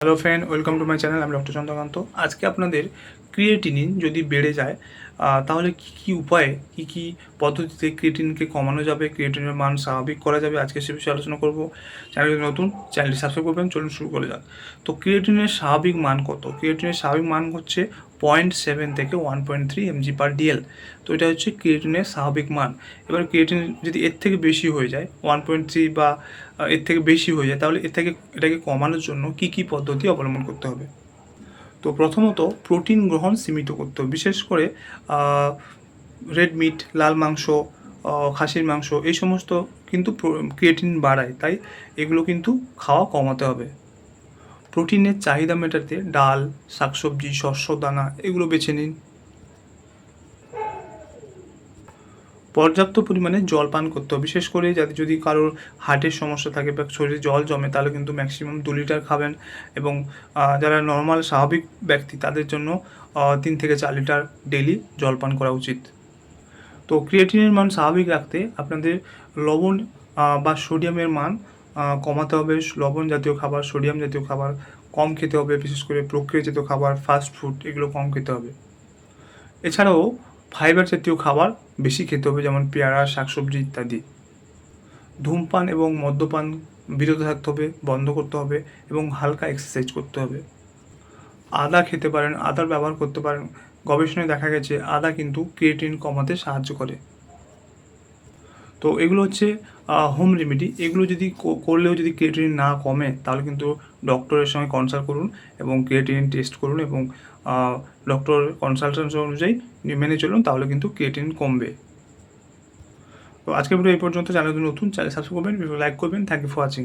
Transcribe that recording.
Hello friend, welcome to my channel. আমি doctor Chandrakant. আজকে আপনাদের ক্রিয়েটিনিন যদি বেড়ে যায় তাহলে কী উপায়ে কী পদ্ধতিতে ক্রিয়েটিনকে কমানো যাবে, ক্রিয়েটিনের মান স্বাভাবিক করা যাবে, আজকে সে বিষয়ে আলোচনা করব। চ্যানেল নতুন, চ্যানেলটি সাবস্ক্রাইব করবেন। চলুন শুরু করা যাক। তো ক্রিয়েটিনের স্বাভাবিক মান কত? ক্রিয়েটিনের স্বাভাবিক মান হচ্ছে 0.7 থেকে 1.3 mg/dl। তো এটা হচ্ছে ক্রিয়েটিনের স্বাভাবিক মান। এবার ক্রিয়েটিন যদি এর থেকে বেশি হয়ে যায় 1.3 বা এর থেকে বেশি হয়ে যায়, তাহলে এটাকে কমানোর জন্য কী পদ্ধতি অবলম্বন করতে হবে? তো প্রথমত প্রোটিন গ্রহণ সীমিত করতে হবে। বিশেষ করে রেড মিট, লাল মাংস, খাসির মাংস, এই সমস্ত কিন্তু ক্রিয়েটিন বাড়ায়, তাই এগুলো কিন্তু খাওয়া কমাতে হবে। প্রোটিনের চাহিদা মেটাতে ডাল, শাকসবজি, শস্য দানা এগুলো বেছে নিন। পর্যাপ্ত পরিমাণে জল পান করতে হবে। বিশেষ করে যদি কারোর হার্টের সমস্যা থাকে বা শরীরে জল জমে, তাহলে কিন্তু ম্যাক্সিমাম 2 লিটার খাবেন। এবং যারা নর্মাল স্বাভাবিক ব্যক্তি তাদের জন্য 3 থেকে 4 লিটার ডেইলি জল পান করা উচিত। তো ক্রিয়েটিনের মান স্বাভাবিক রাখতে আপনাদের লবণ বা সোডিয়ামের মান কমাতে হবে। লবণ জাতীয় খাবার, সোডিয়াম জাতীয় খাবার কম খেতে হবে। বিশেষ করে প্রক্রিয়াজাত খাবার, ফাস্ট ফুড এগুলো কম খেতে হবে। এছাড়াও ফাইবার জাতীয় খাবার বেশি খেতে হবে, যেমন পেয়ারা, শাকসবজি ইত্যাদি। ধূমপান এবং মদ্যপান বিরত থাকতে হবে, বন্ধ করতে হবে এবং হালকা এক্সারসাইজ করতে হবে। আদা খেতে পারেন, আদার ব্যবহার করতে পারেন। গবেষণায় দেখা গেছে আদা কিন্তু ক্রিয়েটিন কমাতে সাহায্য করে। তো এগুলো হচ্ছে হোম রেমেডি। এগুলো যদি করলেও যদি ক্রিয়েটিনিন না কমে, তাহলে কিন্তু ডক্টরের সঙ্গে কনসাল্ট করুন এবং ক্রিয়েটিনিন টেস্ট করুন এবং ডক্টর কনসালটেশন অনুযায়ী মেনে চলুন, তাহলে কিন্তু ক্রিয়েটিনিন কমবে। তো আজকের ভিডিও এই পর্যন্ত। চ্যানেল নতুন, চ্যানেল সাবস্ক্রাইব করবেন, ভিডিও লাইক করবেন। Thank you for watching.